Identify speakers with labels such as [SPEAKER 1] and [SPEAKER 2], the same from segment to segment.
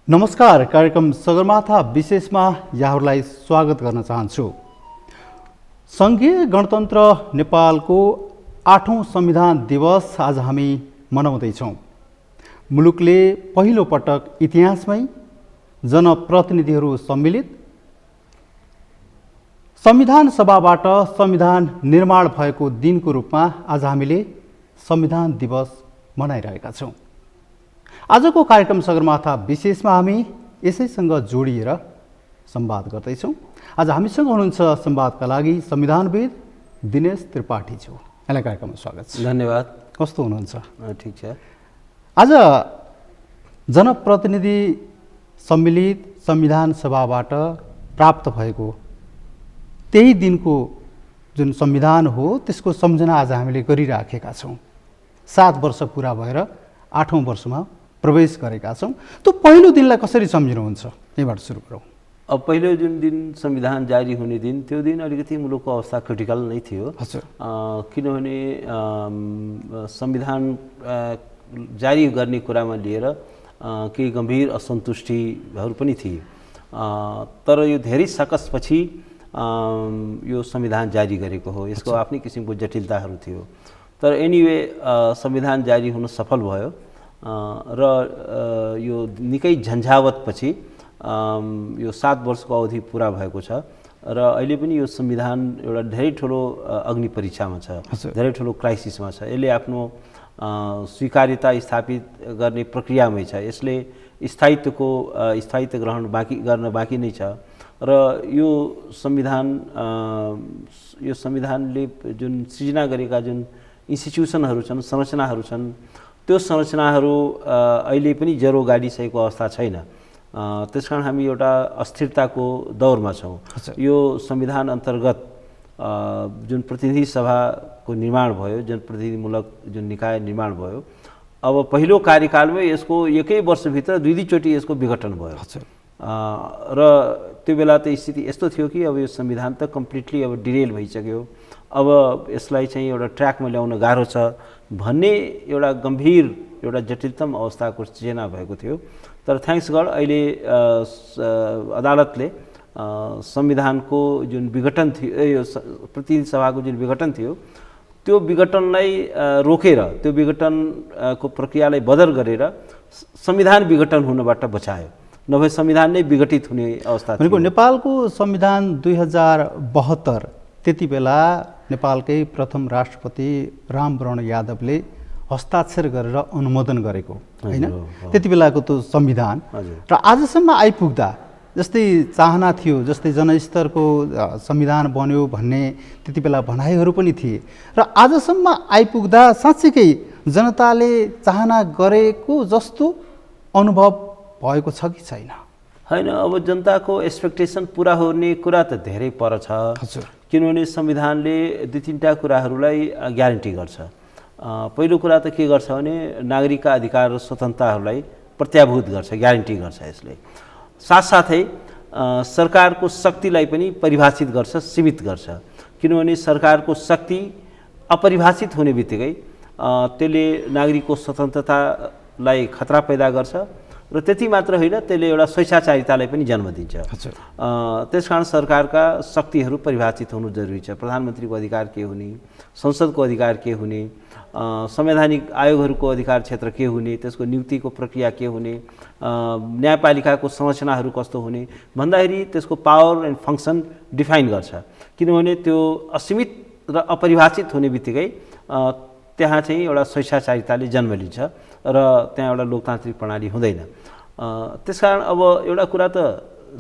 [SPEAKER 1] नमस्कार, कार्यक्रम सगरमाथा विशेषमा यहाँहरूलाई स्वागत गर्न चाहन्छु। सङ्घीय गणतन्त्र नेपालको 8औं संविधान दिवस आज हामी मनाउँदैछौँ। मुलुकले पहिलो पटक इतिहासमै जनप्रतिनिधिहरू सम्मिलित संविधान सभाबाट संविधान निर्माण भएको दिनको रूपमा आज हामीले संविधान दिवस मनाइरहेका छौँ। आजको कार्यक्रम सगरमाथा विशेषमा हामी यसैसँग जोडिएर संवाद गर्दैछौँ। आज हामीसँग हुनुहुन्छ संवादका लागि संविधानविद दिनेश त्रिपाठीज्यू। यहाँलाई कार्यक्रममा स्वागत छ।
[SPEAKER 2] धन्यवाद।
[SPEAKER 1] कस्तो हुनुहुन्छ?
[SPEAKER 2] ठिक छ।
[SPEAKER 1] आज जनप्रतिनिधि सम्मिलित संविधान सभाबाट प्राप्त भएको त्यही दिनको जुन संविधान हो त्यसको सम्झना आज हामीले गरिराखेका छौँ। 7 वर्ष पुरा भएर 8औं वर्षमा प्रवेश गरेका छौँ। त्यो पहिलो दिनलाई कसरी सम्झिनुहुन्छ? यहीँबाट सुरु गरौँ।
[SPEAKER 2] अब पहिलो जुन दिन संविधान जारी हुने दिन, त्यो दिन अलिकति मुलुकको अवस्था क्रिटिकल नै थियो। किनभने संविधान जारी गर्ने कुरामा लिएर केही गम्भीर असन्तुष्टिहरू पनि थिए। तर यो धेरै सकसपछि यो संविधान जारी गरेको हो। यसको आफ्नै किसिमको जटिलताहरू थियो। तर एनिवे संविधान जारी हुन सफल भयो र यो निकै झन्झावतपछि यो 7 वर्षको अवधि पुरा भएको छ र अहिले पनि यो संविधान एउटा धेरै ठुलो अग्नि परीक्षामा छ, धेरै ठुलो क्राइसिसमा छ। यसले आफ्नो स्वीकार्यता स्थापित गर्ने प्रक्रियामै छ। यसले स्थायित्व ग्रहण गर्न बाँकी नै छ र यो संविधानले जुन सृजना गरेका जुन इन्स्टिट्युसनहरू छन्, संरचनाहरू छन्, त्यो संरचनाहरू अहिले पनि जरो गाडिसकेको अवस्था छैन। त्यसकारण हामी एउटा अस्थिरताको दौरमा छौँ। यो संविधान अन्तर्गत जुन प्रतिनिधि सभाको निर्माण भयो, जनप्रतिनिधिमूलक जुन निकाय निर्माण भयो, अब पहिलो कार्यकालमै यसको एकै वर्षभित्र दुईचोटि यसको विघटन भयो र त्यो बेला त स्थिति यस्तो थियो कि अब यो संविधान त कम्प्लिटली अब डिरेल भइसक्यो, अब यसलाई चाहिँ एउटा ट्र्याकमा ल्याउन गाह्रो छ भन्ने एउटा गम्भीर एउटा जटिलतम अवस्थाको सृजना भएको थियो। तर थ्याङ्क्स गड अहिले अदालतले संविधानको जुन विघटन थियो, यो प्रतिनिधि सभाको जुन विघटन थियो, त्यो विघटनलाई रोकेर, त्यो विघटनको प्रक्रियालाई बदर गरेर संविधान विघटन हुनबाट बचायो। नभए संविधान नै विघटित हुने अवस्था थियो।
[SPEAKER 1] नेपालको संविधान 2072 त्यति बेला नेपालकै प्रथम राष्ट्रपति रामवरण यादवले हस्ताक्षर गरेर अनुमोदन गरेको हैन? त्यति बेलाको त्यो संविधान र आजसम्म आइपुग्दा जस्तै चाहना थियो, जस्तै जनस्तरको संविधान बन्यो भन्ने त्यति बेला भनाइहरू पनि थिए र आजसम्म आइपुग्दा साँच्चीकै जनताले चाहना गरेको जस्तो अनुभव भएको छ कि छैन?
[SPEAKER 2] होइन, अब जनताको एक्सपेक्टेसन पुरा हुने कुरा त धेरै पर छ। किनभने संविधानले 2-3टा कुराहरूलाई ग्यारेन्टी गर्छ। पहिलो कुरा त के गर्छ भने नागरिकका अधिकार र स्वतन्त्रताहरूलाई प्रत्याभूत गर्छ, ग्यारेन्टी गर्छ। यसले साथसाथै सरकारको शक्तिलाई पनि परिभाषित गर्छ, सीमित गर्छ। किनभने सरकारको शक्ति अपरिभाषित हुने बित्तिकै त्यसले नागरिकको स्वतन्त्रतालाई खतरा पैदा गर्छ र त्यति मात्र होइन, त्यसले एउटा स्वेच्छाचारितालाई पनि जन्म दिन्छ। त्यसकारण सरकारका शक्तिहरू परिभाषित हुनु जरुरी छ। प्रधानमन्त्रीको अधिकार के हुने, संसदको अधिकार के हुने, संवैधानिक आयोगहरूको अधिकार क्षेत्र के हुने, त्यसको नियुक्तिको प्रक्रिया के हुने, न्यायपालिकाको संरचनाहरू कस्तो हुने भन्दाखेरि त्यसको पावर एन्ड फङ्सन डिफाइन गर्छ। किनभने त्यो असीमित र अपरिभाषित हुने बित्तिकै त्यहाँ चाहिँ एउटा स्वेच्छाचारिताले जन्म लिन्छ र त्यहाँ एउटा लोकतान्त्रिक प्रणाली हुँदैन। त्यसकारण अब एउटा कुरा त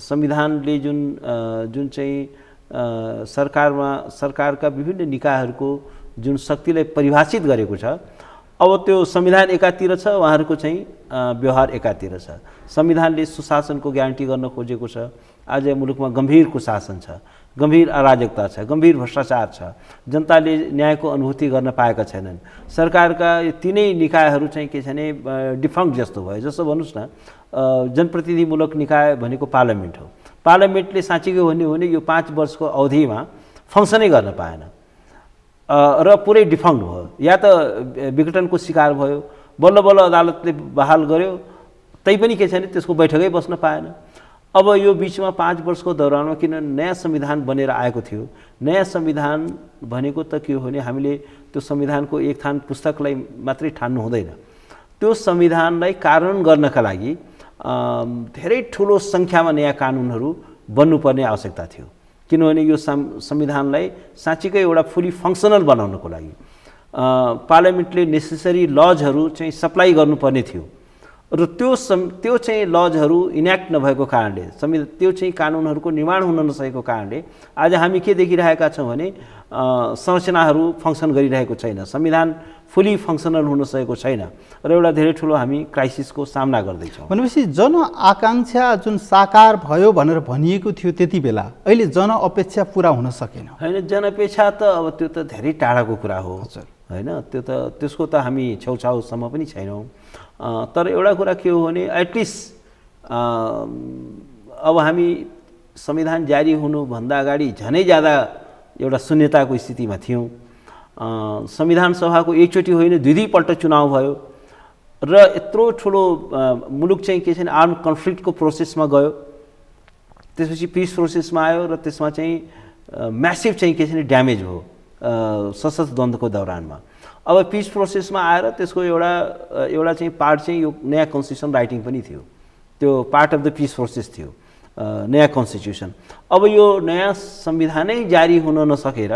[SPEAKER 2] संविधानले जुन चाहिँ सरकारका विभिन्न निकायहरूको जुन शक्तिलाई परिभाषित गरेको छ, अब त्यो संविधान एकातिर छ, उहाँहरूको चाहिँ व्यवहार एकातिर छ। संविधानले सुशासनको ग्यारेन्टी गर्न खोजेको छ। आज मुलुकमा गम्भीर कुशासन छ, गम्भीर अराजकता छ, गम्भीर भ्रष्टाचार छ, जनताले न्यायको अनुभूति गर्न पाएका छैनन्। सरकारका तीनै निकायहरू चाहिँ के छ भने डिफङ्क्ट जस्तो भयो। जस्तो भन्नुहोस् न, जनप्रतिनिधिमूलक निकाय भनेको पार्लियामेन्ट हो। पार्लियामेन्टले साँच्चीको भन्यो भने यो 5 वर्षको अवधिमा फङ्सनै गर्न पाएन र पुरै डिफङ्क्ट भयो, या त विघटनको शिकार भयो, बल्ल बल्ल अदालतले बहाल गर्यो, तैपनि के छ भने त्यसको बैठकै बस्न पाएन। अब यो बिचमा 5 वर्षको दौरानमा किन नयाँ संविधान बनेर आएको थियो, नयाँ संविधान भनेको त के हो भने हामीले त्यो संविधानको एक थान पुस्तकलाई मात्रै ठान्नु हुँदैन, त्यो संविधानलाई कार्यान्वयन गर्नका लागि धेरै ठुलो सङ्ख्यामा नयाँ कानुनहरू बन्नुपर्ने आवश्यकता थियो। किनभने यो संविधानलाई साँच्चीकै एउटा फुली फङ्सनल बनाउनको लागि पार्लियामेन्टले नेसेसरी लजहरू चाहिँ सप्लाई गर्नुपर्ने थियो र त्यो चाहिँ लजहरू इन्याक्ट नभएको कारणले त्यो चाहिँ कानुनहरूको निर्माण हुन नसकेको कारणले आज हामी के देखिरहेका छौँ भने संरचनाहरू फङ्सन गरिरहेको छैन, संविधान फुली फङ्सनल हुन सकेको छैन र एउटा धेरै ठुलो हामी क्राइसिसको सामना गर्दैछौँ।
[SPEAKER 1] भनेपछि जनआकाङ्क्षा जुन साकार भयो भनेर भनिएको थियो त्यति बेला, अहिले जनअपेक्षा पुरा हुन सकेन।
[SPEAKER 2] होइन, जनअपेक्षा त अब त्यो त धेरै टाढाको कुरा हो होइन, त्यो त त्यसको त हामी छेउछाउसम्म पनि छैनौँ। तर एउटा कुरा के हो भने एटलिस्ट अब हामी संविधान जारी हुनुभन्दा अगाडि झनै ज्यादा एउटा शून्यताको स्थितिमा थियौँ। संविधान सभाको एकचोटि होइन 2-2पल्ट चुनाव भयो र यत्रो ठुलो मुलुक चाहिँ के छैन आर्म कन्फ्लिक्टको प्रोसेसमा गयो, त्यसपछि पिस प्रोसेसमा आयो र त्यसमा चाहिँ म्यासिभ चाहिँ के छैन ड्यामेज भयो सशस्त्र द्वन्द्वको दौरानमा। अब पिस प्रोसेसमा आएर त्यसको एउटा चाहिँ पार्ट चाहिँ यो नयाँ कन्स्टिट्युसन राइटिङ पनि थियो, त्यो part of the peace process थियो नयाँ कन्स्टिट्युसन। अब यो नयाँ संविधानै जारी हुन नसकेर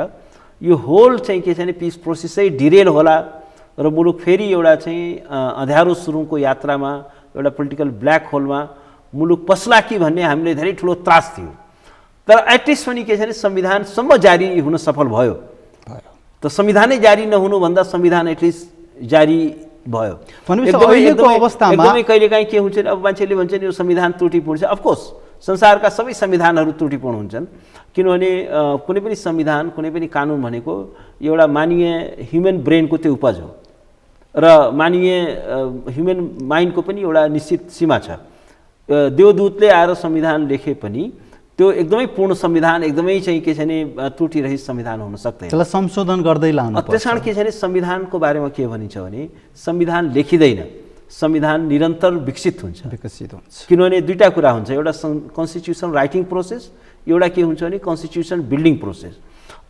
[SPEAKER 2] यो होल चाहिँ के छैन पिस प्रोसेसै डिरेल होला र मुलुक फेरि एउटा चाहिँ अँध्यारो सुरुङको यात्रामा एउटा पोलिटिकल ब्ल्याक होलमा मुलुक पस्ला कि भन्ने हामीले धेरै ठुलो त्रास थियो। तर एटलिस्ट पनि के छैन संविधानसम्म जारी हुन सफल भयो। त संविधानै जारी नहुनुभन्दा संविधान एटलिस्ट जारी भयो। एकदमै कहिलेकाहीँ के हुन्छ अब मान्छेले भन्छन् यो संविधान त्रुटिपूर्ण छ। अफकोर्स संसारका सबै संविधानहरू त्रुटिपूर्ण हुन्छन्, किनभने कुनै पनि संविधान कुनै पनि कानुन भनेको एउटा मानवीय ह्युमन ब्रेनको त्यो उपज हो र मानवीय ह्युमन माइन्डको पनि एउटा निश्चित सीमा छ। देवदूतले आएर संविधान लेखे पनि त्यो एकदमै पूर्ण संविधान एकदमै चाहिँ के छैन त्रुटिरहित संविधान हुन सक्दैन,
[SPEAKER 1] त्यसलाई संशोधन गर्दै लानु पर्छ।
[SPEAKER 2] त्यसकारण के छैन संविधानको बारेमा के भनिन्छ भने संविधान लेखिँदैन, संविधान निरन्तर विकसित हुन्छ। किनभने दुईटा कुरा हुन्छ, एउटा कन्स्टिट्युसन राइटिङ प्रोसेस, एउटा के हुन्छ भने कन्स्टिट्युसन बिल्डिङ प्रोसेस।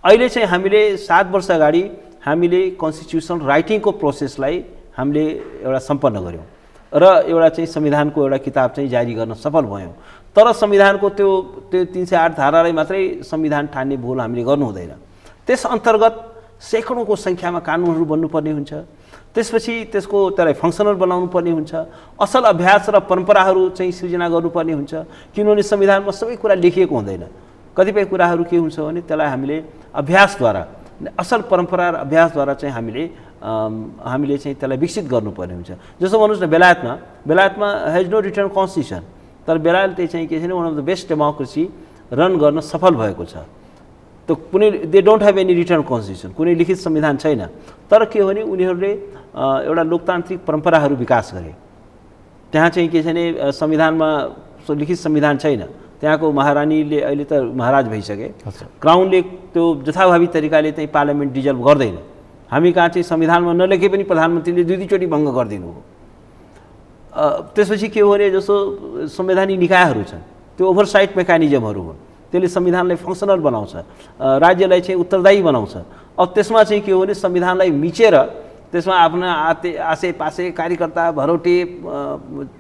[SPEAKER 2] अहिले चाहिँ हामीले 7 वर्ष अगाडि हामीले कन्स्टिट्युसन राइटिङको प्रोसेसलाई हामीले एउटा सम्पन्न गऱ्यौँ र एउटा चाहिँ संविधानको एउटा किताब चाहिँ जारी गर्न सफल भयौँ। तर संविधानको त्यो 308 धारालाई मात्रै संविधान ठान्ने भुल हामीले गर्नु हुँदैन। त्यस अन्तर्गत सैकडौँको सङ्ख्यामा कानुनहरू बन्नुपर्ने हुन्छ, त्यसपछि त्यसलाई फङ्सनल बनाउनु पर्ने हुन्छ, असल अभ्यास र परम्पराहरू चाहिँ सृजना गर्नुपर्ने हुन्छ। किनभने संविधानमा सबै कुरा लेखिएको हुँदैन, कतिपय कुराहरू के हुन्छ भने त्यसलाई हामीले अभ्यासद्वारा असल परम्परा र अभ्यासद्वारा चाहिँ हामीले चाहिँ त्यसलाई विकसित गर्नुपर्ने हुन्छ। जस्तो भन्नुहोस् न बेलायतमा हेज नो रिटर्न कन्स्टिट्युसन, तर बेलायतले चाहिँ के छैन one of the best democracy run गर्न सफल भएको छ। त कुनै they don't have any return constitution, कुनै लिखित संविधान छैन। तर के हो भने उनीहरूले एउटा लोकतान्त्रिक परम्पराहरू विकास गरे। त्यहाँ चाहिँ के छैन संविधानमा लिखित संविधान छैन, त्यहाँको महारानीले अहिले त महाराज भइसके, क्राउनले त्यो जथाभावी तरिकाले चाहिँ पार्लियामेन्ट डिजल्भ गर्दैन। हामी कहाँ चाहिँ संविधानमा नलेखे पनि प्रधानमन्त्रीले 2-2चोटि भङ्ग गरिदिनु हो। त्यसपछि के हो भने जस्तो संवैधानिक निकायहरू छन्, त्यो ओभरसाइट मेकानिजमहरू हुन्, त्यसले संविधानलाई फङ्सनल बनाउँछ, राज्यलाई चाहिँ उत्तरदायी बनाउँछ। अब त्यसमा चाहिँ के हो भने संविधानलाई मिचेर त्यसमा आफ्ना आसेपासे कार्यकर्ता भरौटे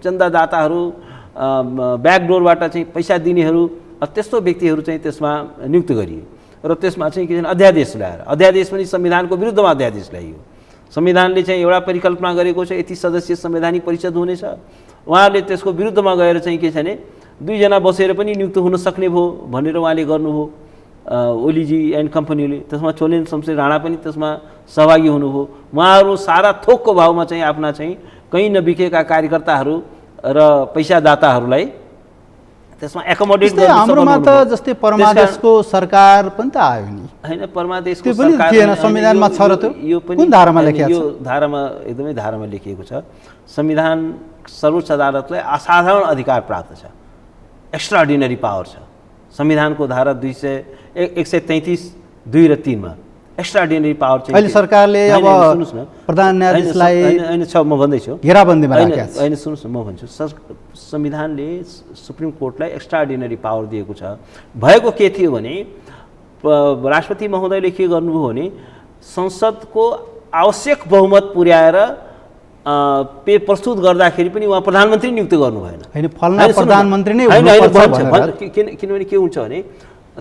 [SPEAKER 2] चन्दादाताहरू ब्याकडोरबाट चाहिँ पैसा दिनेहरू त्यस्तो व्यक्तिहरू चाहिँ त्यसमा नियुक्त गरिए र त्यसमा चाहिँ के अध्यादेश ल्याएर अध्यादेश पनि संविधानको विरुद्धमा अध्यादेश ल्याइयो। संविधानले चाहिँ एउटा परिकल्पना गरेको छ यति सदस्य संवैधानिक परिषद हुनेछ, उहाँले त्यसको विरुद्धमा गएर चाहिँ के छ भने 2 जना बसेर पनि नियुक्त हुन सक्ने भयो भनेर उहाँले गर्नुभयो। ओलीजी एन्ड कम्पनीले त्यसमा चोलेन शमशेर राणा पनि त्यसमा सहभागी हुनुभयो। उहाँहरू सारा थोकको भावमा चाहिँ आफ्ना चाहिँ कहीँ नबिकेका कार्यकर्ताहरू र पैसादाताहरूलाई त्यसमा एकोमोडेट गर्न
[SPEAKER 1] हाम्रोमा त जस्तै परमादेशको सरकार पनि त आयो नि
[SPEAKER 2] हैन, परमादेशको
[SPEAKER 1] सरकार थिएन, संविधानमा छ र त्यो
[SPEAKER 2] यो पनि
[SPEAKER 1] कुन धारामा लेखिएको छ?
[SPEAKER 2] यो धारामा एकदमै धारामा लेखिएको छ। संविधान सर्वोच्च अदालतलाई असाधारण अधिकार प्राप्त छ, एक्स्ट्राअर्डिनरी पावर छ। संविधानको धारा 133, 2 र 3 मा एक्स्ट्राअर्डिनरी पावर चाहिँ
[SPEAKER 1] अहिले सरकारले अब
[SPEAKER 2] सुन्नुहोस् न,
[SPEAKER 1] प्रधान न्यायाधीशलाई
[SPEAKER 2] होइन छ म भन्दैछु,
[SPEAKER 1] घेराबन्दीमा राखेको छ।
[SPEAKER 2] होइन सुन्नुहोस् न म भन्छु, संविधानले सुप्रिम कोर्टलाई एक्स्ट्राअर्डिनरी पावर दिएको छ। भएको के थियो भने राष्ट्रपति महोदयले के गर्नुभयो भने संसदको आवश्यक बहुमत पुर्याएर प्रस्तुत गर्दाखेरि पनि उहाँ प्रधानमन्त्री नियुक्त गर्नु भएन।
[SPEAKER 1] होइन फलना प्रधानमन्त्री नै
[SPEAKER 2] किनभने के हुन्छ भने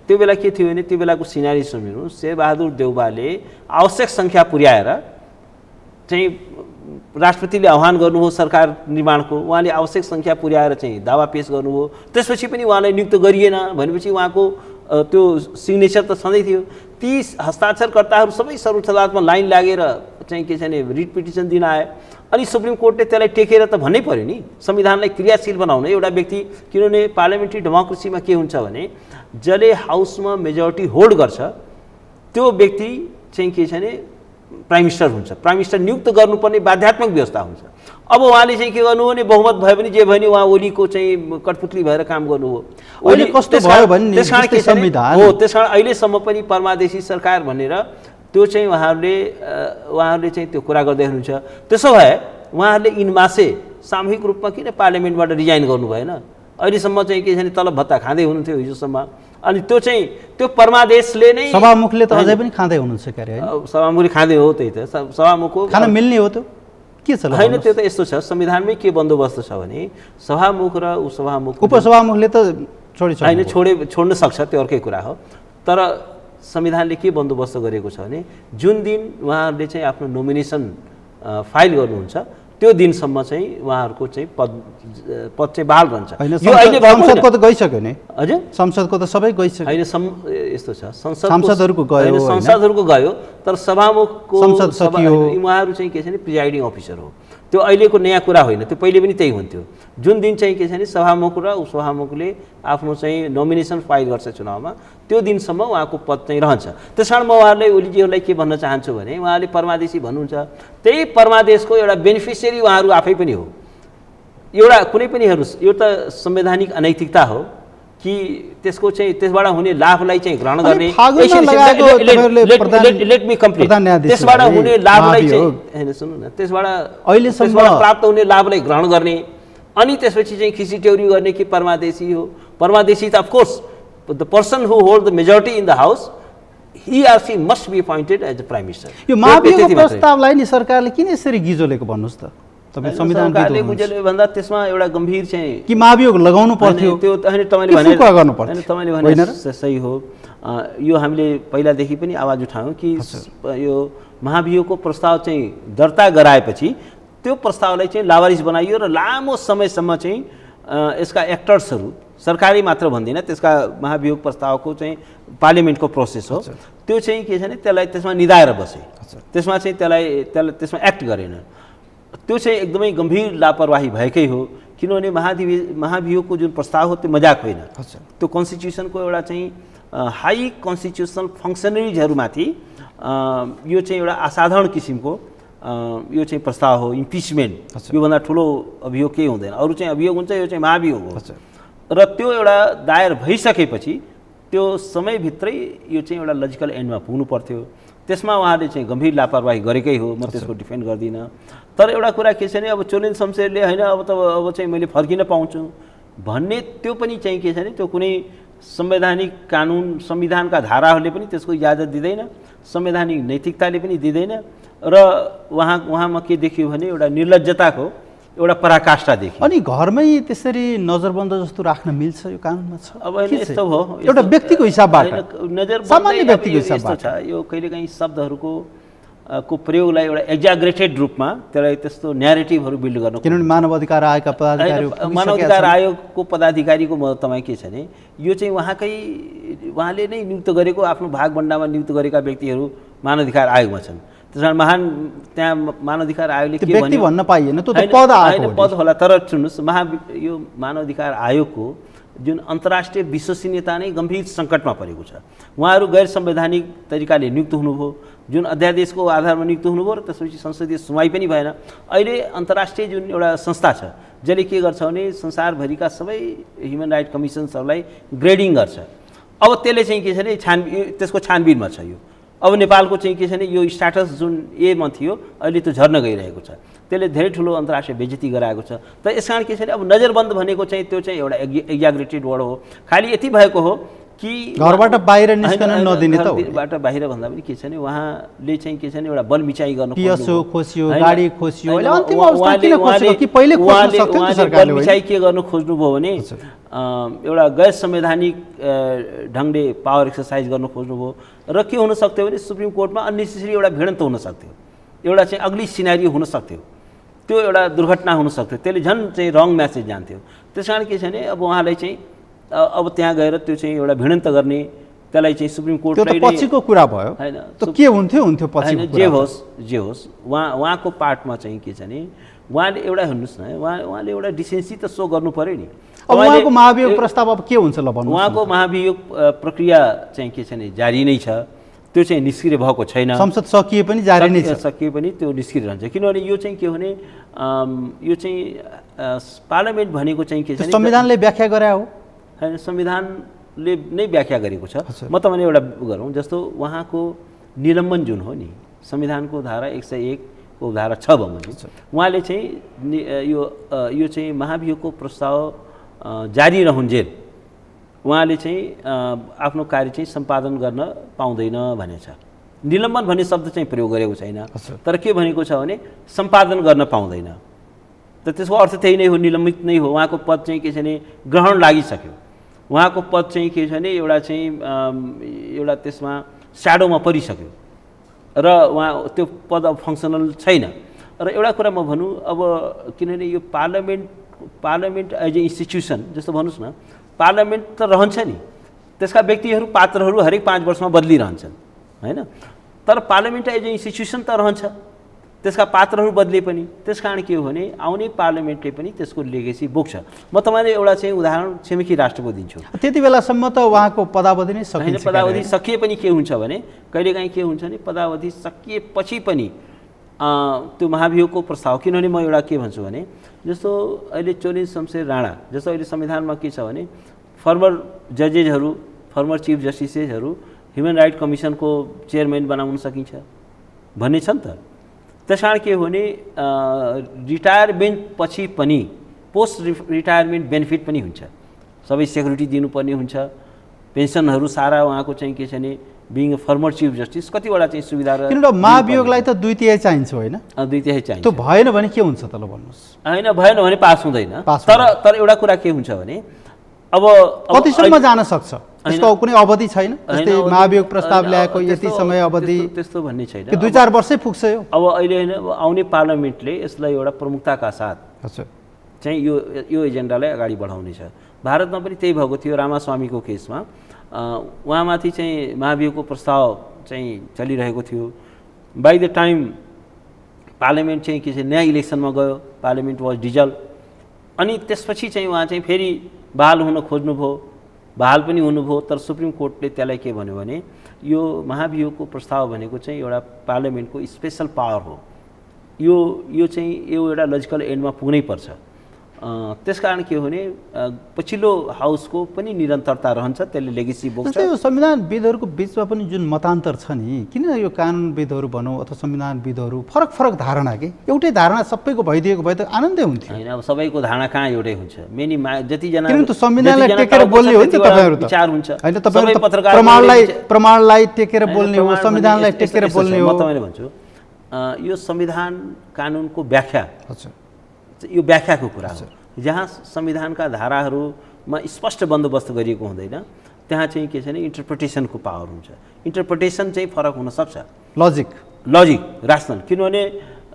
[SPEAKER 2] त्यो बेला के थियो भने त्यो बेलाको सिनारी सम्झिनु, शेरबहादुर देउवाले आवश्यक सङ्ख्या पुर्याएर चाहिँ राष्ट्रपतिले आह्वान गर्नुभयो सरकार निर्माणको, उहाँले आवश्यक सङ्ख्या पुर्याएर चाहिँ दावा पेश गर्नुभयो, त्यसपछि पनि उहाँलाई नियुक्त गरिएन भनेपछि उहाँको त्यो सिग्नेचर त छँदै थियो। ती हस्ताक्षरकर्ताहरू सबै सर्वोच्च अदालतमा लाइन लागेर चाहिँ के छ भने रिट पिटिसन दिन आए, अनि सुप्रिम कोर्टले त्यसलाई टेकेर त भन्नै पर्यो नि संविधानलाई क्रियाशील बनाउन। एउटा व्यक्ति, किनभने पार्लियामेन्ट्री डेमोक्रेसीमा के हुन्छ भने जसले हाउसमा मेजोरिटी होल्ड गर्छ त्यो व्यक्ति चाहिँ के छ भने प्राइम मिनिस्टर हुन्छ। प्राइम मिनिस्टर नियुक्त गर्नुपर्ने बाध्यात्मक व्यवस्था हुन्छ। अब उहाँले चाहिँ के गर्नुभयो भने बहुमत भयो भने जे भयो नि उहाँ ओलीको चाहिँ कठपुतली भएर काम गर्नुभयो।
[SPEAKER 1] अहिले कस्तो भयो भने
[SPEAKER 2] हो, त्यस कारण अहिलेसम्म पनि परमादेशी सरकार भनेर त्यो चाहिँ उहाँहरूले चाहिँ त्यो कुरा गर्दै हुनुहुन्छ। त्यसो भए उहाँहरूले इनमासे सामूहिक रूपमा किन पार्लियामेन्टबाट रिजाइन गर्नु भएन? अहिलेसम्म चाहिँ के छ भने तलब भत्ता खाँदै हुनुहुन्थ्यो हिजोसम्म, अनि त्यो चाहिँ त्यो परमादेशले नै
[SPEAKER 1] सभामुखले त अझै पनि खाँदै हुनुहुन्छ के अरे?
[SPEAKER 2] सभामुखले खाँदै हो, त्यही त सभामुखको
[SPEAKER 1] खाना मिल्ने हो त्यो के छ?
[SPEAKER 2] होइन, त्यो त यस्तो छ संविधानमै के बन्दोबस्त छ भने सभामुख र उपसभामुख
[SPEAKER 1] उपसभामुखले त
[SPEAKER 2] होइन छोड्न सक्छ, त्यो अर्कै कुरा हो। तर संविधानले के बन्दोबस्त गरेको छ भने जुन दिन उहाँहरूले चाहिँ आफ्नो नोमिनेसन फाइल गर्नुहुन्छ त्यो दिनसम्म चाहिँ उहाँहरूको चाहिँ पद चाहिँ बहाल रहन्छ।
[SPEAKER 1] यो अहिले संसदको त गइसक्यो नि
[SPEAKER 2] हजुर,
[SPEAKER 1] संसदको त सबै गइसक्यो।
[SPEAKER 2] होइन यस्तो छ,
[SPEAKER 1] सांसदहरूको गयो,
[SPEAKER 2] संसदहरूको गयो, तर सभामुखको
[SPEAKER 1] संसद सकियो,
[SPEAKER 2] उहाँहरू चाहिँ के छ भने प्रिजाइडिङ अफिसर हो। त्यो अहिलेको नयाँ कुरा होइन, त्यो पहिले पनि त्यही हुन्थ्यो। जुन दिन चाहिँ के छ भने सभामुख र उपसभामुखले आफ्नो चाहिँ नोमिनेसन फाइल गर्छ चुनावमा त्यो दिनसम्म उहाँको पद चाहिँ रहन्छ। त्यस कारण म उहाँहरूलाई ओलीजीहरूलाई के भन्न चाहन्छु भने उहाँले परमादेशी भन्नुहुन्छ, त्यही परमादेशको एउटा बेनिफिसियरी उहाँहरू आफै पनि हो। एउटा कुनै पनि हेर्नुहोस्, यो त संवैधानिक अनैतिकता हो कि त्यसको चाहिँ त्यसबाट हुने लाभलाई चाहिँ ग्रहण गर्ने, लेट मी कम्प्लिट, त्यसबाट हुने लाभलाई चाहिँ होइन सुन्नु न, त्यसबाट प्राप्त हुने लाभलाई ग्रहण गर्ने अनि त्यसपछि चाहिँ खिचिट्यौरी गर्ने कि परमादेशी हो। परमादेशी त of course the person who hold the majority in the house he or she must be appointed as the prime minister।
[SPEAKER 1] यो महाभियोगको प्रस्तावलाई नि सरकारले किन यसरी गिजोलेको भन्नुस् त? तपाईँ संविधानले
[SPEAKER 2] गिजोले भन्दा त्यसमा एउटा गम्भीर चाहिँ
[SPEAKER 1] कि महाभियोग लगाउनु पर्थ्यो,
[SPEAKER 2] त्यो होइन तपाईँले भने तपाईँले भने सही हो। यो हामीले पहिलादेखि पनि आवाज उठायौँ कि यो महाभियोगको प्रस्ताव चाहिँ दर्ता गराएपछि त्यो प्रस्तावलाई चाहिँ लावारिस बनाइयो र लामो समयसम्म चाहिँ यसका एक्टर्सहरू, सरकारी मात्र भन्दिनँ, त्यसका महाभियोग प्रस्तावको चाहिँ पार्लियामेन्टको प्रोसेस हो, त्यो चाहिँ के छ भने त्यसलाई त्यसमा निधाएर बसे, त्यसमा चाहिँ त्यसलाई त्यसमा एक्ट गरेन। त्यो चाहिँ एकदमै गम्भीर लापरवाही भएकै हो, किनभने महाभियोगको जुन प्रस्ताव हो त्यो मजाक होइन। त्यो कन्स्टिट्युसनको एउटा चाहिँ हाई कन्स्टिट्युसनल फङ्सनरिजहरूमाथि यो चाहिँ एउटा असाधारण किसिमको यो चाहिँ प्रस्ताव हो। इम्पिचमेन्ट योभन्दा ठुलो अभियोग केही हुँदैन। अरू चाहिँ अभियोग हुन्छ, यो चाहिँ महाभियोग हो। र त्यो एउटा दायर भइसकेपछि त्यो समयभित्रै यो चाहिँ एउटा लजिकल एन्डमा पुग्नु पर्थ्यो। त्यसमा उहाँले चाहिँ गम्भीर लापरवाही गरेकै हो, म त्यसको डिफेन्ड गर्दिनँ। तर एउटा कुरा के छ भने अब चोलेन शमशेरले होइन अब चाहिँ मैले फर्किन पाउँछु भन्ने त्यो पनि चाहिँ के छ भने त्यो कुनै संवैधानिक कानुन संविधानका धाराहरूले पनि त्यसको इजाजत दिँदैन, संवैधानिक नैतिकताले पनि दिँदैन। र उहाँमा के देखियो भने एउटा निर्लज्जताको एउटा पराकाष्ठा देखियो।
[SPEAKER 1] अनि घरमै त्यसरी नजरबन्द जस्तो राख्न मिल्छ? यो कानुनमा छ?
[SPEAKER 2] अब यस्तो हो,
[SPEAKER 1] एउटा व्यक्तिको हिसाबबाट
[SPEAKER 2] सामान्य व्यक्तिको हिसाबबाट छ। यो कहिलेकाहीँ शब्दहरूको को प्रयोगलाई एउटा एक्जाग्रेटेड रूपमा त्यसलाई त्यस्तो न्यारेटिभहरू बिल्ड गर्नु,
[SPEAKER 1] किनभने मानव अधिकार आयोगका
[SPEAKER 2] पदाधिकारीको पदाधिकारीको म तपाईँ के छ भने यो चाहिँ उहाँले नै नियुक्त गरेको आफ्नो भागभण्डामा नियुक्त गरेका व्यक्तिहरू मानवाधिकार आयोगमा छन्। त्यस कारण त्यहाँ मानवाधिकार आयोगले के
[SPEAKER 1] भन्यो भन्न पाइएन, त्यो त पद
[SPEAKER 2] होइन पद होला। तर सुन्नुहोस्, यो मानवाधिकार आयोगको जुन अन्तर्राष्ट्रिय विश्वसनीयता नै गम्भीर सङ्कटमा परेको छ। उहाँहरू गैर संवैधानिक तरिकाले नियुक्त हुनुभयो, जुन अध्यादेशको आधारमा नियुक्त हुनुभयो र त्यसपछि संसदीय सुनवाई पनि भएन। अहिले अन्तर्राष्ट्रिय जुन एउटा संस्था छ जसले के गर्छ भने संसारभरिका सबै ह्युमन राइट कमिसन्सहरूलाई ग्रेडिङ गर्छ। अब त्यसले चाहिँ के छ भने त्यसको छानबिनमा छ। अब नेपालको चाहिँ के छ भने यो स्ट्याटस जुन एमा थियो अहिले त्यो झर्न गइरहेको छ, त्यसले धेरै ठुलो अन्तर्राष्ट्रिय बेइज्जती गराएको छ। त यस कारण के छ भने अब नजरबन्द भनेको चाहिँ त्यो चाहिँ एउटा एक्जाग्रेटेड वर्ड हो। खालि यति भएको हो कि
[SPEAKER 1] घरबाट बाहिर निस्कन नदिने त हो।
[SPEAKER 2] घरबाट बाहिर भन्दा पनि के छ भने उहाँले चाहिँ के छ भने एउटा बल मिचाइ गर्नु
[SPEAKER 1] पिएसओ खोसियो, गाडी खोसियो, अहिले अन्तिम अवस्था किन खोस्यो कि पहिले खोस्न सक्थ्यो नि सरकारले?
[SPEAKER 2] बल मिचाइ के गर्नु खोज्नुभयो भने एउटा गैर संवैधानिक ढङ्गले पावर एक्सर्साइज गर्न खोज्नुभयो र के हुन सक्थ्यो भने सुप्रिम कोर्टमा अननेसेसरी एउटा भिडन्त हुन सक्थ्यो, एउटा चाहिँ अग्ली सिनारियो हुन सक्थ्यो, त्यो एउटा दुर्घटना हुन सक्थ्यो, त्यसले झन् चाहिँ रङ म्यासेज जान्थ्यो। त्यस कारण के छ भने अब उहाँलाई चाहिँ अब त्यहाँ गएर त्यो चाहिँ एउटा भिडन्त गर्ने, त्यसलाई चाहिँ सुप्रिम कोर्टले
[SPEAKER 1] पछिको कुरा भयो
[SPEAKER 2] हैन,
[SPEAKER 1] त के हुन्थ्यो पछि
[SPEAKER 2] जे होस् उहाँको पार्टमा चाहिँ के छ भने उहाँले एउटा हेर्नुहोस् न, उहाँले एउटा डिसेन्सी त सो गर्नु पर्यो नि।
[SPEAKER 1] अब उहाँको महाभियोग प्रस्ताव अब के हुन्छ ल भन्नु?
[SPEAKER 2] उहाँको महाभियोग प्रक्रिया चाहिँ के छ भने जारी नै छ, त्यो चाहिँ निष्क्रिय भएको छैन।
[SPEAKER 1] संसद सकिए पनि जारी नै छ,
[SPEAKER 2] सकिए पनि त्यो निष्क्रिय रहन्छ। किनभने यो चाहिँ के हो भने यो चाहिँ पार्लियामेन्ट भनेको चाहिँ के छ भने
[SPEAKER 1] संविधानले व्याख्या गरे हो
[SPEAKER 2] हैन, संविधानले नै व्याख्या गरेको छ। म तपाईँले एउटा गरौँ, जस्तो उहाँको निलम्बन जुन हो नि, संविधानको धारा 101 को धारा 6 बमोजिम उहाँले चाहिँ यो चाहिँ महाभियोगको प्रस्ताव जारी रहन्जेल उहाँले चाहिँ आफ्नो कार्य चाहिँ सम्पादन गर्न पाउँदैन भनेछ। निलम्बन भन्ने शब्द चाहिँ प्रयोग गरेको छैन, तर के भनेको छ भने सम्पादन गर्न पाउँदैन। त त्यसको अर्थ त्यही नै हो, निलम्बित नै हो। उहाँको पद चाहिँ के छ भने ग्रहण लागिसक्यो, उहाँको पद चाहिँ के छ भने एउटा चाहिँ एउटा त्यसमा स्याडोमा परिसक्यो र उहाँ त्यो पद अब फङ्सनल छैन। र एउटा कुरा म भनौँ, अब किनभने यो पार्लियामेन्ट एज ए इन्स्टिट्युसन जस्तो भन्नुहोस् न, पार्लियामेन्ट त रहन्छ नि, त्यसका व्यक्तिहरू पात्रहरू हरेक 5 वर्षमा बदलिरहन्छन् हैन, तर पार्लियामेन्ट एज ए इन्स्टिट्युसन त रहन्छ, त्यसका पात्रहरू बदले पनि। त्यस कारण के हो भने आउने पार्लियामेन्टले पनि त्यसको लेगेसी बोक्छ। म तपाईँले एउटा चाहिँ उदाहरण छिमेकी राष्ट्रको दिन्छु।
[SPEAKER 1] त्यति बेलासम्म त उहाँको पदावधि नै सकिन्छ।
[SPEAKER 2] पदावधि सकिए पनि के हुन्छ भने कहिलेकाहीँ के हुन्छ भने पदावधि सकिएपछि पनि त्यो महाभियोगको प्रस्ताव, किनभने म एउटा के भन्छु भने जस्तो अहिले चोरी शमशेर राणा जस्तो अहिले संविधानमा के छ भने फर्मर जजेसहरू, फर्मर चिफ जस्टिसेसहरू ह्युमन राइट कमिसनको चेयरम्यान बनाउन सकिन्छ भन्ने छ नि त। त्यस कारण के हो भने रिटायरमेन्ट पछि पनि पोस्ट रिटायरमेन्ट बेनिफिट पनि हुन्छ, सबै सेक्युरिटी दिनुपर्ने हुन्छ, पेन्सनहरू सारा उहाँको चाहिँ के छ भने बिङ फर्मर चिफ जस्टिस कतिवटा चाहिँ सुविधा।
[SPEAKER 1] किनभने महाभियोगलाई त 2/3 चाहिन्छ होइन,
[SPEAKER 2] 2/3 चाहिन्छ।
[SPEAKER 1] त्यो भएन भने के हुन्छ त ल भन्नुहोस्?
[SPEAKER 2] होइन, भएन भने पास हुँदैन। तर एउटा कुरा के हुन्छ भने अब
[SPEAKER 1] कतिसम्म जान सक्छ, यसको कुनै अवधि छैन? जस्तै महाभियोग प्रस्ताव ल्याएको यति समय अवधि
[SPEAKER 2] त्यस्तो भन्ने छैन
[SPEAKER 1] कि 2-4 वर्षै पुग्छ यो।
[SPEAKER 2] अब अहिले होइन, आउने पार्लियामेन्टले यसलाई एउटा प्रमुखताका साथ चाहिँ यो एजेन्डालाई अगाडि बढाउनेछ। भारतमा पनि त्यही भएको थियो। रामास्वामीको केसमा उहाँमाथि चाहिँ महाभियोगको प्रस्ताव चाहिँ चलिरहेको थियो। बाई द टाइम पार्लियामेन्ट चाहिँ के छ नयाँ इलेक्सनमा गयो, पार्लियामेन्ट वाज डिजल्भ, अनि त्यसपछि चाहिँ उहाँ चाहिँ फेरि बहाल हुन खोज्नुभयो, बहाल पनि हुनुभयो। तर सुप्रिम कोर्टले त्यसलाई के भन्यो भने यो महाभियोगको प्रस्ताव भनेको चाहिँ एउटा पार्लियामेन्टको स्पेसल पावर हो, यो चाहिँ यो एउटा लजिकल एन्डमा पुग्नै पर्छ। त्यसकारण के हो भने पछिल्लो हाउसको पनि निरन्तरता रहन्छ, त्यसले लेगेसी बोक्छ।
[SPEAKER 1] यो संविधानविदहरूको बिचमा पनि जुन मतान्तर छ नि, किन यो कानुनविदहरू भनौँ अथवा संविधानविदहरू फरक धारणा के एउटै धारणा सबैको भइदिएको भए त आनन्दै हुन्थ्यो
[SPEAKER 2] होइन। अब सबैको धारणा कहाँ एउटै हुन्छ? जतिजना
[SPEAKER 1] संविधानलाई टेकेर बोल्ने हो नि त तपाईँहरू त
[SPEAKER 2] विचार हुन्छ
[SPEAKER 1] होइन, तपाईहरु त प्रमाणलाई टेकेर बोल्ने हो, संविधानलाई टेकेर बोल्ने हो।
[SPEAKER 2] म तपाईँले भन्छु यो संविधान कानुनको व्याख्या, यो व्याख्याको कुरा हो। जहाँ संविधानका धाराहरूमा स्पष्ट बन्दोबस्त गरिएको हुँदैन त्यहाँ चाहिँ के छ भने इन्टरप्रिटेसनको पावर हुन्छ। इन्टरप्रिटेसन चाहिँ फरक हुनसक्छ, लजिक रासनल। किनभने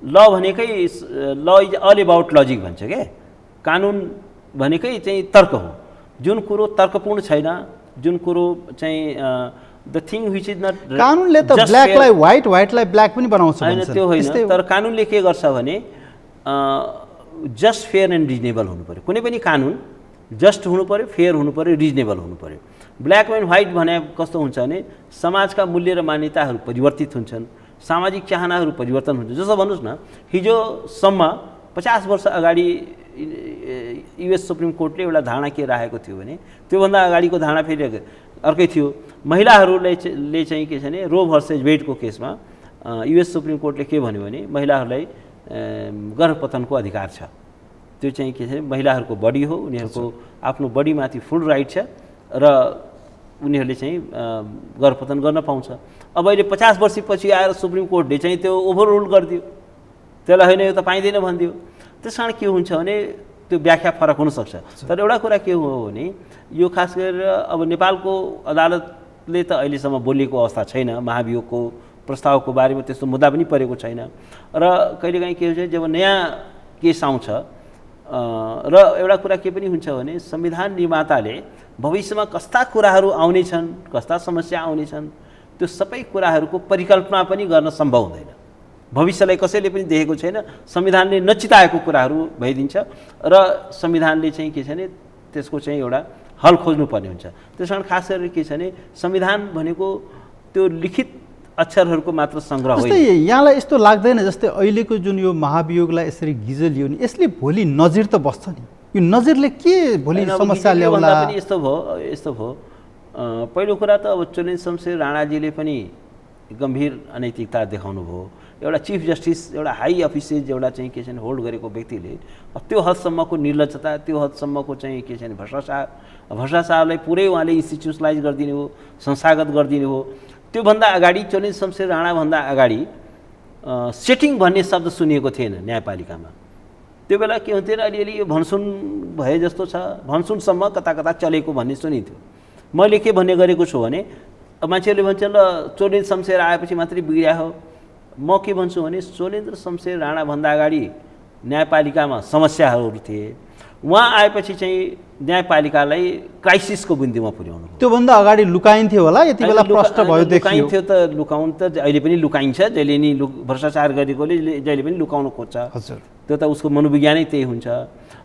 [SPEAKER 2] ल भनेकै ल इज अल एबाउट लजिक भन्छ क्या, कानुन भनेकै चाहिँ तर्क हो। जुन कुरो तर्कपूर्ण छैन, जुन कुरो चाहिँ the thing which is not,
[SPEAKER 1] कानुनले त ब्ल्याकलाई व्हाइट, व्हाइटलाई ब्ल्याक पनि बनाउँछ
[SPEAKER 2] होइन, त्यो होइन। तर कानुनले के गर्छ भने जस्ट फेयर एन्ड रिजनेबल हुनु पर्यो। कुनै पनि कानुन जस्ट हुनु पर्यो, फेयर हुनु पर्यो, रिजनेबल हुनु पर्यो। ब्ल्याक एन्ड व्हाइट भने कस्तो हुन्छ भने समाजका मूल्य र मान्यताहरू परिवर्तित हुन्छन्, सामाजिक चाहनाहरू परिवर्तन हुन्छ। जस्तो भन्नुहोस् न, हिजोसम्म 50 वर्ष अगाडि युएस सुप्रिम कोर्टले एउटा धारणा के राखेको थियो भने त्योभन्दा अगाडिको धारणा फेरि अर्कै थियो। महिलाहरूले चाहिँ के छ भने रो भर्सेस वेडको केसमा युएस सुप्रिम कोर्टले के भन्यो भने महिलाहरूलाई गर्भपतनको अधिकार छ। त्यो चाहिँ के छ भने महिलाहरूको बडी हो, उनीहरूको आफ्नो बडीमाथि फुल राइट छ र उनीहरूले चाहिँ गर्भपतन गर्न पाउँछ। अब अहिले 50 वर्षपछि आएर सुप्रिम कोर्टले चाहिँ त्यो ओभररुल गरिदियो, त्यसलाई होइन यो त पाइँदैन भनिदियो। त्यस कारण के हुन्छ भने त्यो व्याख्या फरक हुनसक्छ। तर एउटा कुरा के हो भने यो खास गरेर अब नेपालको अदालतले त अहिलेसम्म बोलेको अवस्था छैन, महाभियोगको प्रस्तावको बारेमा त्यस्तो मुद्दा पनि परेको छैन र कहिलेकाहीँ के हुन्छ जब नयाँ केस आउँछ र एउटा कुरा के पनि हुन्छ भने संविधान निर्माताले भविष्यमा कस्ता कुराहरू आउनेछन्, कस्ता समस्या आउनेछन्, त्यो सबै कुराहरूको परिकल्पना पनि गर्न सम्भव हुँदैन। भविष्यलाई कसैले पनि देखेको छैन, संविधानले नचिताएको कुराहरू भइदिन्छ र संविधानले चाहिँ के छ भने त्यसको चाहिँ एउटा हल खोज्नुपर्ने हुन्छ। त्यस कारण खास गरेर के छ भने संविधान भनेको त्यो लिखित अक्षरहरूको मात्र सङ्ग्रह होइन।
[SPEAKER 1] जस्तै यहाँलाई यस्तो लाग्दैन जस्तै अहिलेको जुन यो महाभियोगलाई यसरी गिजलियो नि यसले भोलि नजिर त बस्छ नि, यो नजिरले के भोलि समस्या ल्याउला?
[SPEAKER 2] यस्तो भयो पहिलो कुरा त अब चोलेन शमशेर राणाजीले पनि गम्भीर अनैतिकता देखाउनु भयो। एउटा चिफ जस्टिस, एउटा हाई अफिसेज, एउटा चाहिँ के छ भने होल्ड गरेको व्यक्तिले त्यो हदसम्मको निर्लजता, त्यो हदसम्मको चाहिँ के छ भने भ्रष्टाचारलाई पुरै उहाँले इन्स्टिट्युसनलाइज गरिदिनु हो, संस्थागत गरिदिनु हो। त्योभन्दा अगाडि चोलेन शमशेर राणाभन्दा अगाडि सेटिङ भन्ने शब्द सुनिएको थिएन न्यायपालिकामा। त्यो बेला के हुन्थेन, अलिअलि यो भनसुन भए जस्तो छ, भनसुनसम्म कता कता चलेको भन्ने सुनिन्थ्यो। मैले के भन्ने गरेको छु भने मान्छेहरूले भन्छन् ल चोलेन शमशेर आएपछि मात्रै बिग्रिया हो। म के भन्छु भने चोलेन्द्र शमशेर राणाभन्दा अगाडि न्यायपालिकामा समस्याहरू थिए, उहाँ आएपछि चाहिँ न्यायपालिकालाई क्राइसिसको बिन्दुमा पुर्याउनु।
[SPEAKER 1] त्योभन्दा अगाडि लुकाइन्थ्यो होला, यति बेला प्रष्ट भयो देखियो।
[SPEAKER 2] लुकाइन्थ्यो त लुकाउनु त अहिले पनि लुकाइन्छ, जहिले नि भ्रष्टाचार गरेकोले जहिले पनि लुकाउनु खोज्छ।
[SPEAKER 1] हजुर,
[SPEAKER 2] त्यो त उसको मनोविज्ञानै त्यही हुन्छ।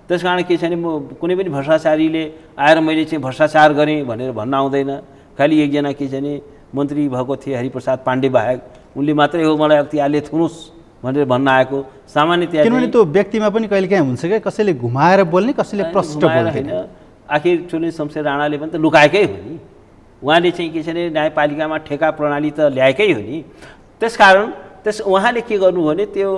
[SPEAKER 2] त्यस कारण के छ भने म कुनै पनि भ्रष्टाचारीले आएर मैले चाहिँ भ्रष्टाचार गरेँ भनेर भन्न आउँदैन। खालि एकजना के छ भने मन्त्री भएको थिए हरिप्रसाद पाण्डे बाहेक, उनले मात्रै हो मलाई अख्तियारले थुनुस् भनेर भन्न आएको। सामान्यतया
[SPEAKER 1] किनभने त्यो व्यक्तिमा पनि कहिलेकाहीँ हुन्छ क्या, कसैले घुमाएर बोल्ने, कसैले प्रष्ट बोल्दैन।
[SPEAKER 2] आखिर चोलेन शमशेर राणाले पनि त लुकाएकै हो नि, उहाँले चाहिँ के छ भने न्यायपालिकामा ठेका प्रणाली त ल्याएकै हो नि। त्यसकारण उहाँले के गर्नु भने त्यो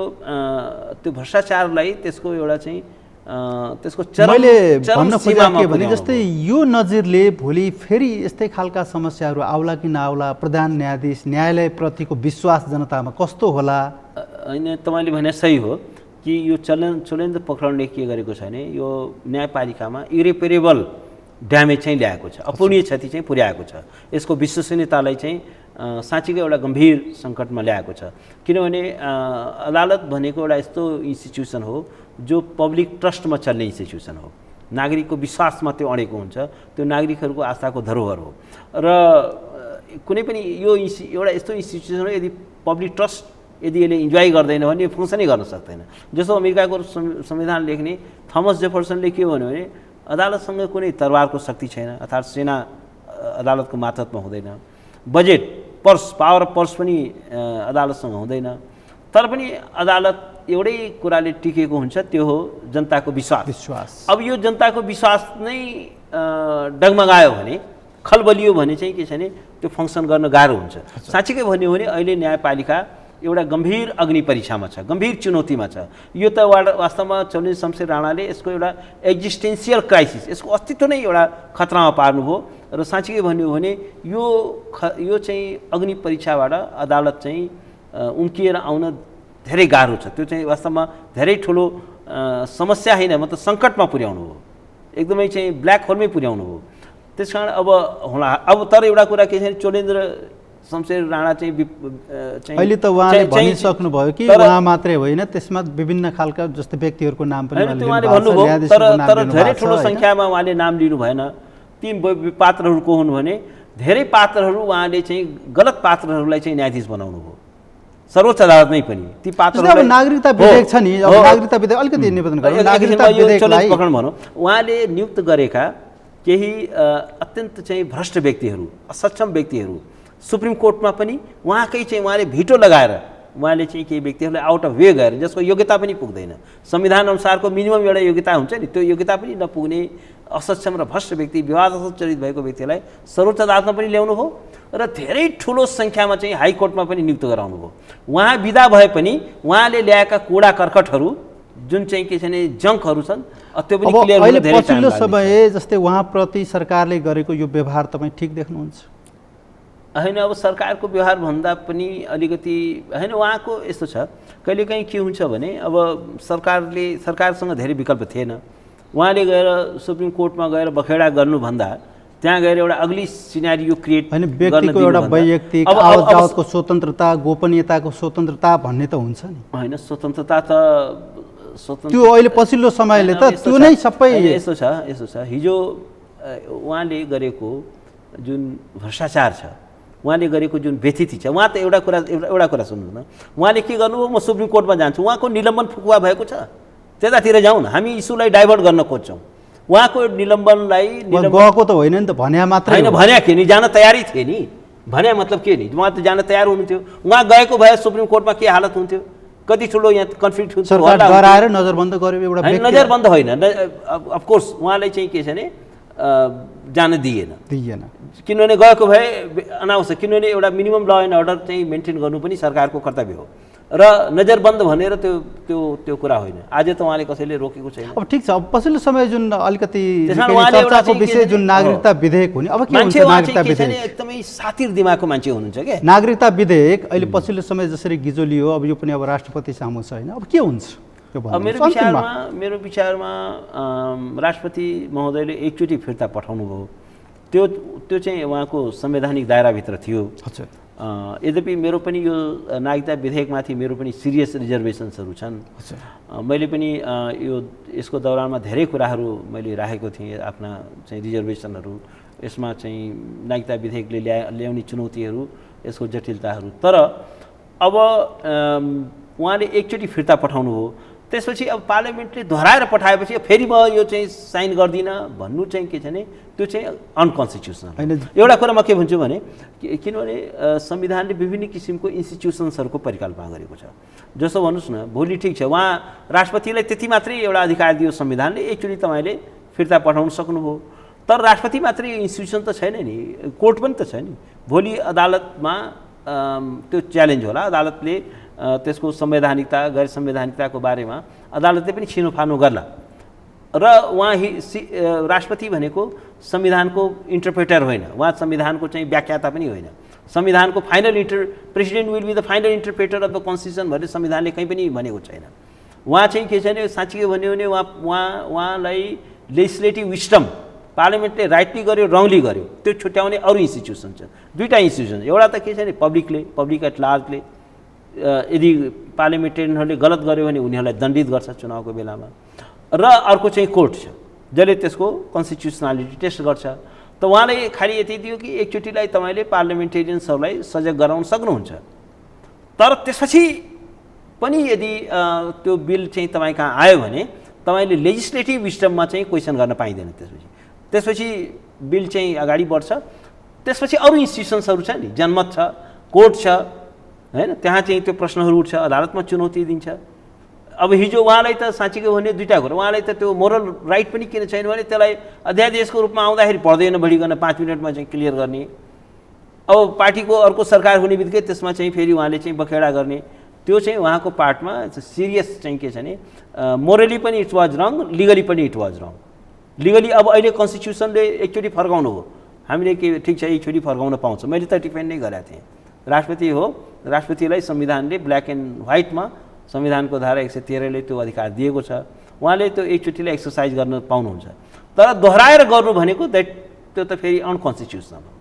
[SPEAKER 2] भ्रष्टाचारलाई त्यसको एउटा चाहिँ त्यसको
[SPEAKER 1] मैले भन्न खोजेको के भने जस्तै यो नजिरले भोलि फेरि यस्तै खालका समस्याहरू आउला कि नआउला, प्रधान न्यायाधीश न्यायालयप्रतिको विश्वास जनतामा कस्तो होला?
[SPEAKER 2] होइन, तपाईँले भने सही हो कि यो चोलेन्द्र पोखरणले के गरेको छ भने यो न्यायपालिकामा इरेपेरेबल ड्यामेज चाहिँ ल्याएको छ, अपूर्णीय क्षति चाहिँ पुर्याएको छ। यसको विश्वसनीयतालाई चाहिँ साँच्चीकै एउटा गम्भीर सङ्कटमा ल्याएको छ। किनभने अदालत भनेको एउटा यस्तो इन्स्टिट्युसन हो जो पब्लिक ट्रस्टमा चल्ने इन्स्टिट्युसन हो, नागरिकको विश्वासमा त्यो अडेको हुन्छ, त्यो नागरिकहरूको आस्थाको धरोहर हो। र कुनै पनि यो एउटा यस्तो इन्स्टिट्युसन हो, यदि पब्लिक ट्रस्ट यदि यसले इन्जोय गर्दैन भने यो फङ्सनै गर्न सक्दैन। जस्तो अमेरिकाको संविधान लेख्ने थमस जेफरसनले के भन्यो भने अदालतसँग कुनै तरवारको शक्ति छैन, अर्थात् सेना अदालतको मातहतमा हुँदैन, बजेट पावर अफ पर्स पनि अदालतसँग हुँदैन। तर पनि अदालत एउटै कुराले टिकेको हुन्छ, त्यो हो जनताको विश्वास। अब यो जनताको विश्वास नै डगमगायो भने, खलबलियो भने चाहिँ के छ भने त्यो फङ्सन गर्न गाह्रो हुन्छ। साँच्चीकै भन्यो भने अहिले न्यायपालिका एउटा गम्भीर अग्नि परीक्षामा छ, गम्भीर चुनौतीमा छ। यो त वास्तवमा चोलेन शमशेर राणाले यसको एउटा एक्जिस्टेन्सियल क्राइसिस, यसको अस्तित्व नै एउटा खतरामा पार्नुभयो। र साँच्चीकै भन्यो भने यो चाहिँ अग्नि परीक्षाबाट अदालत चाहिँ उम्किएर आउन धेरै गाह्रो छ। त्यो चाहिँ वास्तवमा धेरै ठुलो समस्या होइन, मतलब सङ्कटमा पुर्याउनु हो, एकदमै चाहिँ ब्ल्याक होलमै पुर्याउनु हो। त्यस कारण अब तर एउटा कुरा के छ भने चोलेन्द्र शमशेर राणा चाहिँ
[SPEAKER 1] अहिले त उहाँले भनिसक्नुभयो कि उहाँ मात्रै होइन, त्यसमा विभिन्न खालका जस्तै व्यक्तिहरूको नाम पनि
[SPEAKER 2] भन्नुभयो। तर धेरै ठुलो सङ्ख्यामा उहाँले नाम लिनु भएन। ती पात्रहरू को हुन् भने धेरै पात्रहरू उहाँले चाहिँ गलत पात्रहरूलाई चाहिँ न्यायाधीश बनाउनु भयो सर्वोच्च अदालतमै पनि। ती पात्रहरू
[SPEAKER 1] नागरिकता विधेयक छ नि, नागरिकता विधेयक अलिकति निवेदन गरौँ। नागरिकता विधेयकलाई
[SPEAKER 2] उहाँले नियुक्त गरेका केही अत्यन्त चाहिँ भ्रष्ट व्यक्तिहरू, असक्षम व्यक्तिहरू सुप्रिम कोर्टमा पनि उहाँले भिटो लगाएर उहाँले चाहिँ केही व्यक्तिहरूलाई आउट अफ वे गएर, जसको योग्यता पनि पुग्दैन, संविधान अनुसारको मिनिमम एउटा योग्यता हुन्छ नि, त्यो योग्यता पनि नपुग्ने असक्षम र भ्रष्ट व्यक्ति, विवादास्पद चरित भएको व्यक्तिलाई सर्वोच्च अदालतमा पनि ल्याउनु भयो र धेरै ठुलो सङ्ख्यामा चाहिँ हाइकोर्टमा पनि नियुक्त गराउनु भयो। उहाँ बिदा भए पनि उहाँले ल्याएका कुरा कर्कटहरू जुन चाहिँ के छ भने जङ्कहरू छन् त्यो पनि क्लियर हुन धेरै टाइम लाग्छ।
[SPEAKER 1] पछिल्लो समय जस्तै उहाँप्रति सरकारले गरेको यो व्यवहार तपाईँ ठिक देख्नुहुन्छ?
[SPEAKER 2] होइन, अब सरकारको व्यवहार भन्दा पनि अलिकति होइन, उहाँको यस्तो छ कहिलेकाहीँ के हुन्छ भने अब सरकारसँग धेरै विकल्प थिएन। उहाँले गएर सुप्रिम कोर्टमा गएर बखेडा गर्नुभन्दा त्यहाँ गएर एउटा अग्ली सिनारियो क्रिएट
[SPEAKER 1] होइन, व्यक्तिको एउटा वैयक्तिक आवाज-जावतको स्वतन्त्रता, गोपनीयताको स्वतन्त्रता भन्ने त हुन्छ नि।
[SPEAKER 2] होइन, स्वतन्त्रता त
[SPEAKER 1] त्यो अहिले पछिल्लो समयले त त्यो नै सबै
[SPEAKER 2] यस्तो छ। हिजो उहाँले गरेको जुन भ्रष्टाचार छ, उहाँले गरेको जुन व्यथिति छ, उहाँ त एउटा कुरा सुन्नु न, उहाँले के गर्नुभयो, म सुप्रिम कोर्टमा जान्छु, उहाँको निलम्बन फुकुवा भएको छ, त्यतातिर जाउँ न, हामी इस्युलाई डाइभर्ट गर्न खोज्छौँ। उहाँको निलम्बनलाई
[SPEAKER 1] गएको त होइन नि त, भन्या मात्रै
[SPEAKER 2] होइन, भन्या के नि, जान तयारी थिए नि, भन्या मतलब के नि, उहाँ त जान तयार हुनुहुन्थ्यो। उहाँ गएको भए सुप्रिम कोर्टमा के हालत हुन्थ्यो, कति ठुलो यहाँ कन्फ्लिक्ट हुन्छ।
[SPEAKER 1] सरकार डराएर नजरबन्द गर्यो एउटा व्यक्ति,
[SPEAKER 2] नजरबन्द होइन, अफकोर्स उहाँलाई चाहिँ के छ भने जान दिएन, किनभने गएको भए अनावश्यक, किनभने एउटा मिनिमम ल एन्ड अर्डर चाहिँ मेन्टेन गर्नु पनि सरकारको कर्तव्य हो र नजरबन्द भनेर त्यो कुरा होइन। आज त उहाँले कसैले रोकेको छैन।
[SPEAKER 1] अब ठिक छ, अब पछिल्लो समय जुन अलिकति चर्चाको विषय जुन नागरिकता विधेयक हुने, अब के हुन्छ नागरिकता विधेयक?
[SPEAKER 2] एकदमै सातिर दिमागको मान्छे हुनुहुन्छ के
[SPEAKER 1] नागरिकता विधेयक अहिले पछिल्लो समय जसरी गिजोलियो, अब यो पनि अब राष्ट्रपति सामु छ होइन, अब के हुन्छ?
[SPEAKER 2] मेरो विचारमा राष्ट्रपति महोदयले एकचोटि फिर्ता पठाउनु भयो, त्यो चाहिँ उहाँको संवैधानिक दायराभित्र थियो। यद्यपि मेरो पनि यो नागरिकता विधेयकमाथि मेरो पनि सिरियस रिजर्भेसन्सहरू छन्। मैले पनि यसको दौरानमा धेरै कुराहरू मैले राखेको थिएँ, आफ्ना चाहिँ रिजर्भेसनहरू, यसमा चाहिँ नागरिकता विधेयकले ल्याउने चुनौतीहरू, यसको जटिलताहरू। तर अब उहाँले एकचोटि फिर्ता पठाउनु हो, त्यसपछि अब पार्लियामेन्टले दोहोऱ्याएर पठाएपछि फेरि म यो चाहिँ साइन गर्दिनँ भन्नु चाहिँ के छ भने त्यो चाहिँ अनकन्स्टिट्युसनल। एउटा कुरा म के भन्छु भने किनभने संविधानले विभिन्न किसिमको इन्स्टिट्युसन्सहरूको परिकल्पना गरेको छ। जस्तो भन्नुहोस् न, भोलि ठिक छ उहाँ राष्ट्रपतिलाई त्यति मात्रै एउटा अधिकार दियो संविधानले, एकचोटि तपाईँले फिर्ता पठाउन सक्नुभयो, तर राष्ट्रपति मात्रै इन्स्टिट्युसन त छैन नि, कोर्ट पनि त छ नि। भोलि अदालतमा त्यो च्यालेन्ज होला, अदालतले त्यसको संवैधानिकता गैर संवैधानिकताको बारेमा अदालतले पनि छिनोफानो गर्ला र उहाँ राष्ट्रपति भनेको संविधानको इन्टरप्रेटर होइन, उहाँ संविधानको चाहिँ व्याख्याता पनि होइन। संविधानको president will be the final interpreter of the constitution भनेर संविधानले कहीँ पनि भनेको छैन। उहाँ चाहिँ के छ भने साँच्चै भन्यो भने उहाँलाई लेजिस्लेटिभ विस्डम पार्लियामेन्टले राइटली गर्यो रङली गर्यो त्यो छुट्याउने अरू इन्स्टिट्युसन छ। दुईवटा इन्स्टिट्युसन, एउटा त के छ भने पब्लिक एट लार्जले यदि पार्लियामेन्टेरियनहरूले गलत गर्यो भने उनीहरूलाई दण्डित गर्छ चुनावको बेलामा, र अर्को चाहिँ कोर्ट छ जसले त्यसको कन्स्टिट्युसनालिटी टेस्ट गर्छ। त उहाँले खालि यति दियो कि एकचोटिलाई तपाईँले पार्लियामेन्टेरियन्सहरूलाई सजग गराउन सक्नुहुन्छ, तर त्यसपछि पनि यदि त्यो बिल चाहिँ तपाईँ कहाँ आयो भने तपाईँले लेजिस्लेटिभ विस्डममा चाहिँ क्वेसन गर्न पाइँदैन। त्यसपछि बिल चाहिँ अगाडि बढ्छ। त्यसपछि अरू इन्स्टिट्युसन्सहरू छ नि, जनमत छ, कोर्ट छ होइन, त्यहाँ चाहिँ त्यो प्रश्नहरू उठ्छ, अदालतमा चुनौती दिन्छ। अब हिजो उहाँलाई त साँच्चीको भने दुईवटा कुरा, उहाँलाई त त्यो मोरल राइट पनि किन छैन भने त्यसलाई अध्यादेशको रूपमा आउँदाखेरि पढ्दैन बढिकन 5 मिनटमा चाहिँ क्लियर गर्ने। अब पार्टीको अर्को सरकार हुने बित्तिकै त्यसमा चाहिँ फेरि उहाँले चाहिँ बखेडा गर्ने, त्यो चाहिँ उहाँको पार्टमा सिरियस चाहिँ के छ भने मोरली पनि इट वाज रङ, लिगली पनि इट वाज रङ। लिगली अब अहिले कन्स्टिट्युसनले एकचोटि फर्काउनु हो, हामीले के ठिक छ एकचोटि फर्काउन पाउँछ, मैले त डिफेन्ड नै गरेको थिएँ। राष्ट्रपति हो, राष्ट्रपतिलाई संविधानले ब्ल्याक एन्ड व्हाइटमा संविधानको धारा 113ले त्यो अधिकार दिएको छ, उहाँले त्यो एकचोटिलाई एक्सर्साइज गर्न पाउनुहुन्छ। तर दोहोऱ्याएर गर्नु भनेको त्यो त फेरि अनकन्स्टिट्युसनल हो,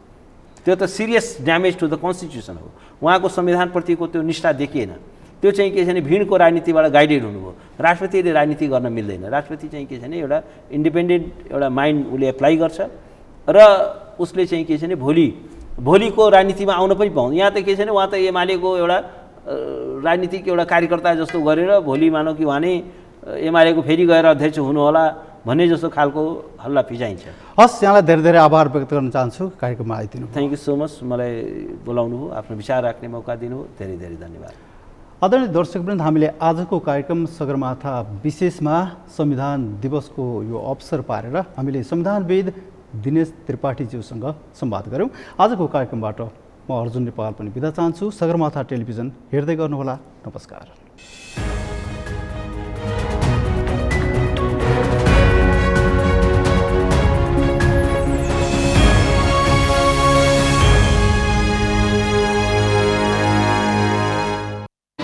[SPEAKER 2] त्यो त serious damage to the constitution हो। उहाँको संविधानप्रतिको त्यो निष्ठा देखिएन। त्यो चाहिँ के छ भने भिडको राजनीतिबाट गाइडेड हुनुभयो। राष्ट्रपतिले राजनीति गर्न मिल्दैन। राष्ट्रपति चाहिँ के छ भने एउटा इन्डिपेन्डेन्ट एउटा माइन्ड उसले एप्लाई गर्छ र उसले चाहिँ के छ भने भोलिको राजनीतिमा आउन पनि पाउँछ। यहाँ त के छ भने उहाँ त एमालेको एउटा राजनीतिक एउटा कार्यकर्ता जस्तो गरेर भोलि मानौ कि उहाँ नै एमालेको फेरि गएर अध्यक्ष हुनुहोला भन्ने जस्तो खालको हल्ला फिजाइन्छ।
[SPEAKER 1] हस्, यहाँलाई धेरै धेरै आभार व्यक्त गर्न चाहन्छु कार्यक्रममा आइदिनु।
[SPEAKER 2] थ्याङ्क यू सो मच, मलाई बोलाउनु हो, आफ्नो विचार राख्ने मौका दिनु, धेरै धेरै धन्यवाद।
[SPEAKER 1] आदरणीय दर्शकवृन्द, हामीले आजको कार्यक्रम सगरमाथा विशेषमा संविधान दिवसको यो अवसर पारेर हामीले संविधानविद दिनेश त्रिपाठीज्यूसँग संवाद गऱ्यौँ। आजको कार्यक्रमबाट म अर्जुन नेपाल पनि बिदा चाहन्छु। सगरमाथा टेलिभिजन हेर्दै गर्नुहोला। नमस्कार।